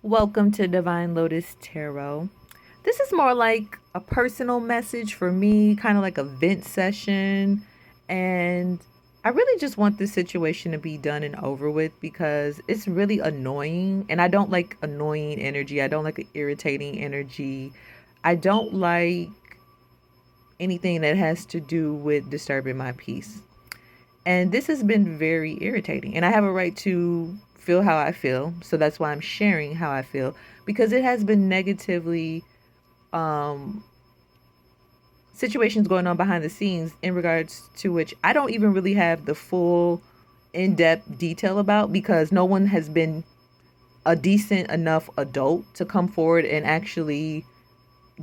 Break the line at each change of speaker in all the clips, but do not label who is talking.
Welcome to Divine Lotus Tarot. This is more like a personal message for me, kind of like a vent session. And I really just want this situation to be done and over with because it's really annoying. And I don't like annoying energy. I don't like irritating energy. I don't like anything that has to do with disturbing my peace. And this has been very irritating. And I have a right to feel how I feel. So that's why I'm sharing how I feel because it has been negatively um situations going on behind the scenes in regards to which I don't even really have the full in-depth detail about because no one has been a decent enough adult to come forward and actually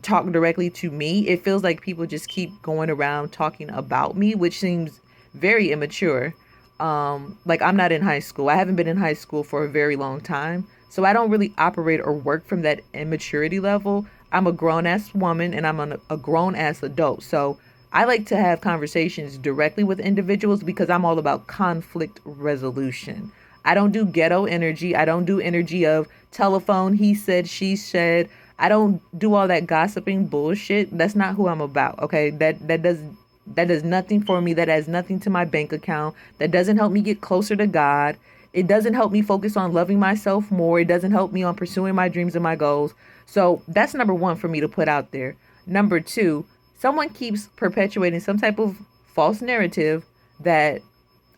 talk directly to me. It feels like people just keep going around talking about me, which seems very immature. Like I'm not in high school. I haven't been in high school for a very long time. So I don't really operate or work from that immaturity level. I'm a grown ass woman and I'm a grown ass adult. So I like to have conversations directly with individuals because I'm all about conflict resolution. I don't do ghetto energy. I don't do energy of telephone, he said, she said. I don't do all that gossiping bullshit. That's not who I'm about. Okay? That does nothing for me. That adds nothing to my bank account. That doesn't help me get closer to God. It doesn't help me focus on loving myself more. It doesn't help me on pursuing my dreams and my goals. So that's number one for me to put out there. Number two, someone keeps perpetuating some type of false narrative that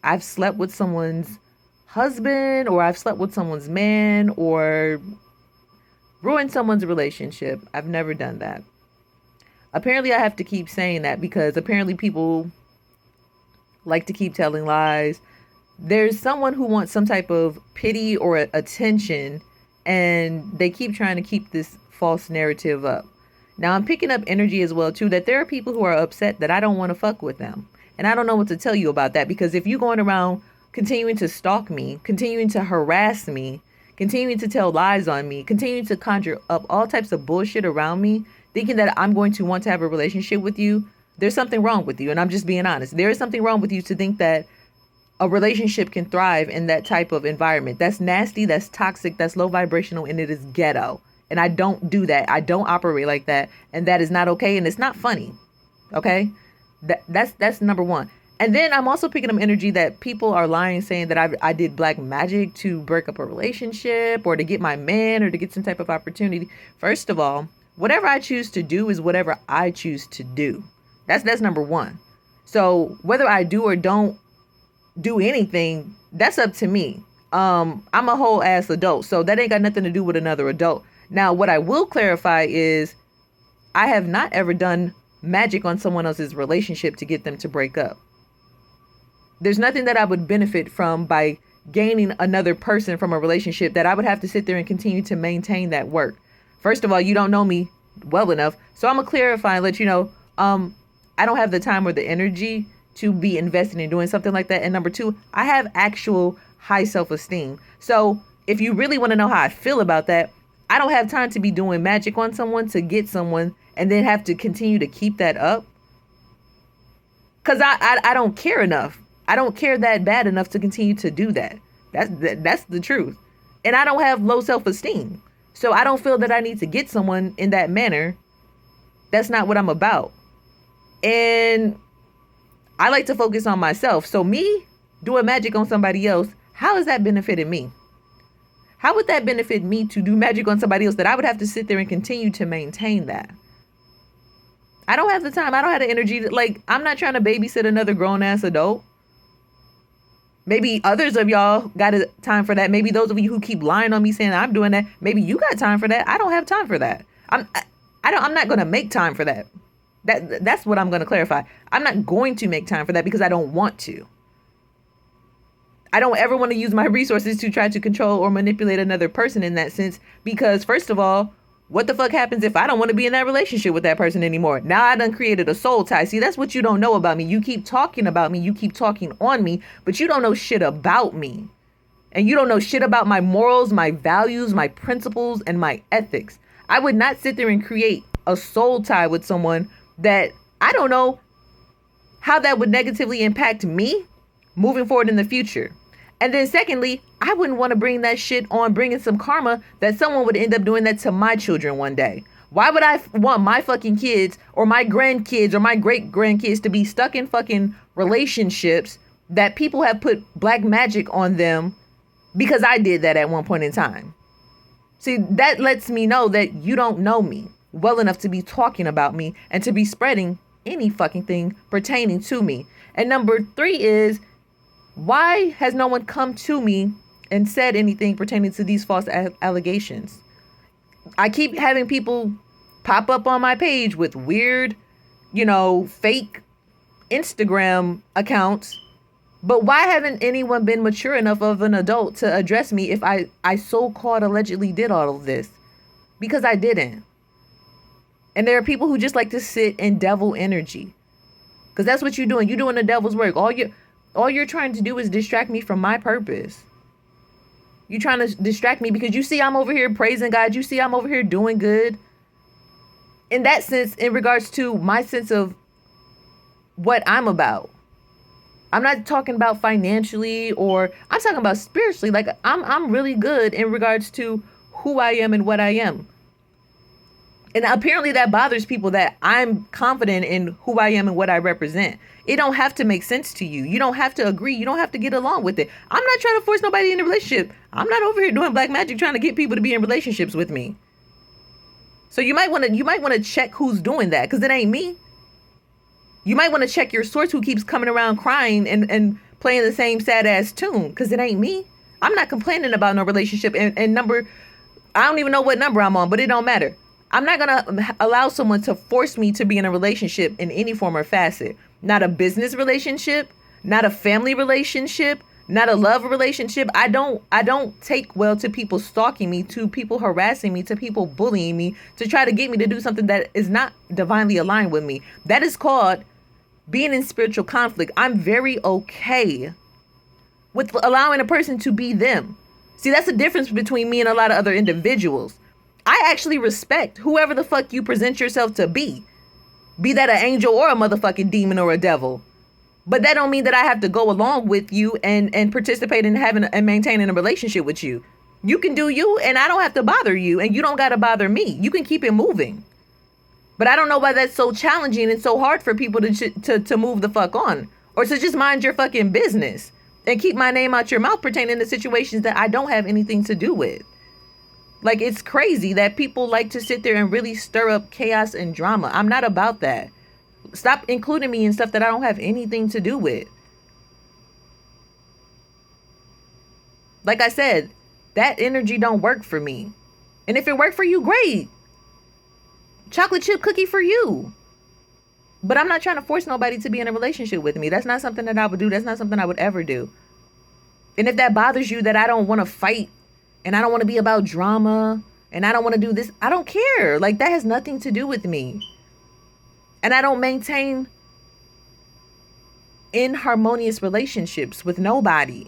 I've slept with someone's husband or I've slept with someone's man or ruined someone's relationship. I've never done that. Apparently, I have to keep saying that because apparently people like to keep telling lies. There's someone who wants some type of pity or attention, and they keep trying to keep this false narrative up. Now, I'm picking up energy as well, too, that there are people who are upset that I don't want to fuck with them. And I don't know what to tell you about that because if you're going around continuing to stalk me, continuing to harass me, continuing to tell lies on me, continuing to conjure up all types of bullshit around me, thinking that I'm going to want to have a relationship with you, there's something wrong with you. And I'm just being honest. There is something wrong with you to think that a relationship can thrive in that type of environment. That's nasty, that's toxic, that's low vibrational, and it is ghetto. And I don't do that. I don't operate like that. And that is not okay. And it's not funny. Okay? That's number one. And then I'm also picking up energy that people are lying, saying that I did black magic to break up a relationship or to get my man or to get some type of opportunity. First of all, whatever I choose to do is whatever I choose to do. That's number one. So whether I do or don't do anything, that's up to me. I'm a whole ass adult, so that ain't got nothing to do with another adult. Now, what I will clarify is I have not ever done magic on someone else's relationship to get them to break up. There's nothing that I would benefit from by gaining another person from a relationship that I would have to sit there and continue to maintain that work. First of all, you don't know me well enough. So I'm going to clarify and let you know, I don't have the time or the energy to be invested in doing something like that. And number two, I have actual high self-esteem. So if you really want to know how I feel about that, I don't have time to be doing magic on someone to get someone and then have to continue to keep that up. Because I don't care enough. I don't care that bad enough to continue to do that. That's the truth. And I don't have low self-esteem. So I don't feel that I need to get someone in that manner. That's not what I'm about. And I like to focus on myself. So me doing magic on somebody else, how has that benefited me? How would that benefit me to do magic on somebody else that I would have to sit there and continue to maintain that? I don't have the time. I don't have the energy. Like, I'm not trying to babysit another grown ass adult. Maybe others of y'all got a time for that. Maybe those of you who keep lying on me saying I'm doing that, maybe you got time for that. I don't have time for that. I'm not going to make time for that. That's what I'm going to clarify. I'm not going to make time for that because I don't want to. I don't ever want to use my resources to try to control or manipulate another person in that sense because first of all, what the fuck happens if I don't want to be in that relationship with that person anymore? Now I done created a soul tie. See, that's what you don't know about me. You keep talking about me. You keep talking on me, but you don't know shit about me. And you don't know shit about my morals, my values, my principles, and my ethics. I would not sit there and create a soul tie with someone that I don't know how that would negatively impact me moving forward in the future. And then secondly, I wouldn't want to bring that shit on bringing some karma that someone would end up doing that to my children one day. Why would I want my fucking kids or my grandkids or my great grandkids to be stuck in fucking relationships that people have put black magic on them because I did that at one point in time? See, that lets me know that you don't know me well enough to be talking about me and to be spreading any fucking thing pertaining to me. And number 3 is, why has no one come to me and said anything pertaining to these false allegations? I keep having people pop up on my page with weird, fake Instagram accounts. But why haven't anyone been mature enough of an adult to address me if I so-called allegedly did all of this? Because I didn't. And there are people who just like to sit in devil energy. Because that's what you're doing. You're doing the devil's work. All you're trying to do is distract me from my purpose. You're trying to distract me because you see I'm over here praising God. You see I'm over here doing good. In that sense, in regards to my sense of what I'm about. I'm not talking about financially, or I'm talking about spiritually. Like I'm really good in regards to who I am and what I am. And apparently that bothers people, that I'm confident in who I am and what I represent. It don't have to make sense to you. You don't have to agree. You don't have to get along with it. I'm not trying to force nobody in a relationship. I'm not over here doing black magic trying to get people to be in relationships with me. So you might want to check who's doing that, because it ain't me. You might want to check your source who keeps coming around crying and playing the same sad ass tune, because it ain't me. I'm not complaining about no relationship and number. I don't even know what number I'm on, but it don't matter. I'm not going to allow someone to force me to be in a relationship in any form or facet. Not a business relationship, not a family relationship, not a love relationship. I don't take well to people stalking me, to people harassing me, to people bullying me, to try to get me to do something that is not divinely aligned with me. That is called being in spiritual conflict. I'm very okay with allowing a person to be them. See, that's the difference between me and a lot of other individuals. I actually respect whoever the fuck you present yourself to be. Be that an angel or a motherfucking demon or a devil. But that don't mean that I have to go along with you and participate in having and maintaining a relationship with you. You can do you, and I don't have to bother you, and you don't got to bother me. You can keep it moving. But I don't know why that's so challenging and so hard for people to move the fuck on, or to just mind your fucking business and keep my name out your mouth pertaining to situations that I don't have anything to do with. Like, it's crazy that people like to sit there and really stir up chaos and drama. I'm not about that. Stop including me in stuff that I don't have anything to do with. Like I said, that energy don't work for me. And if it worked for you, great. Chocolate chip cookie for you. But I'm not trying to force nobody to be in a relationship with me. That's not something that I would do. That's not something I would ever do. And if that bothers you, that I don't want to fight, and I don't want to be about drama, and I don't want to do this, I don't care. Like, that has nothing to do with me. And I don't maintain inharmonious relationships with nobody.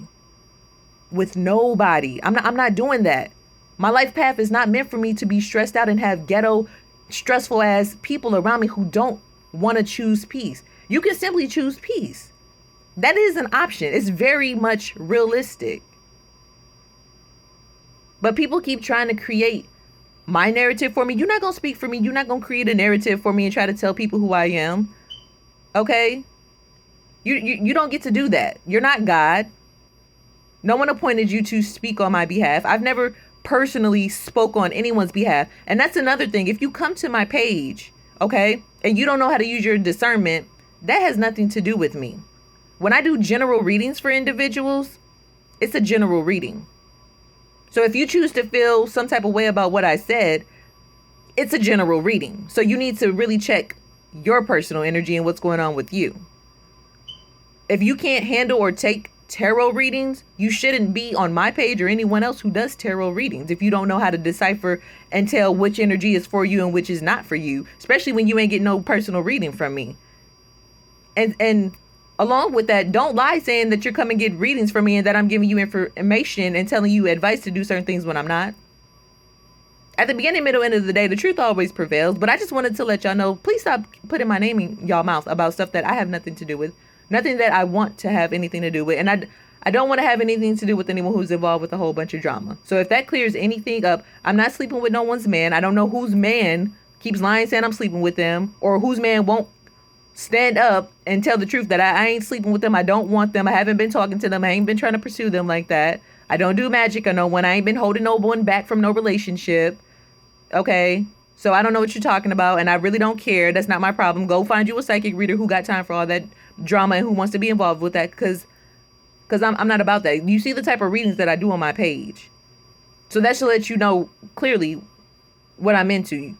With nobody. I'm not doing that. My life path is not meant for me to be stressed out and have ghetto, stressful ass people around me who don't want to choose peace. You can simply choose peace. That is an option. It's very much realistic. But people keep trying to create my narrative for me. You're not going to speak for me. You're not going to create a narrative for me and try to tell people who I am. Okay? You don't get to do that. You're not God. No one appointed you to speak on my behalf. I've never personally spoke on anyone's behalf. And that's another thing. If you come to my page, okay, and you don't know how to use your discernment, that has nothing to do with me. When I do general readings for individuals, it's a general reading. So if you choose to feel some type of way about what I said, it's a general reading. So you need to really check your personal energy and what's going on with you. If you can't handle or take tarot readings, you shouldn't be on my page or anyone else who does tarot readings. If you don't know how to decipher and tell which energy is for you and which is not for you, especially when you ain't getting no personal reading from me. And along with that, don't lie saying that you're coming to get readings from me and that I'm giving you information and telling you advice to do certain things when I'm not. At the beginning, middle, end of the day, the truth always prevails. But I just wanted to let y'all know, please stop putting my name in y'all mouth about stuff that I have nothing to do with. Nothing that I want to have anything to do with. And I don't want to have anything to do with anyone who's involved with a whole bunch of drama. So if that clears anything up, I'm not sleeping with no one's man. I don't know whose man keeps lying saying I'm sleeping with them, or whose man won't stand up and tell the truth that I ain't sleeping with them. I don't want them. I haven't been talking to them. I ain't been trying to pursue them like that. I don't do magic or no one. I ain't been holding no one back from no relationship. Okay. So I don't know what you're talking about, and I really don't care. That's not my problem. Go find you a psychic reader who got time for all that drama and who wants to be involved with that, because I'm not about that. You see the type of readings that I do on my page. So that should let you know clearly what I'm into.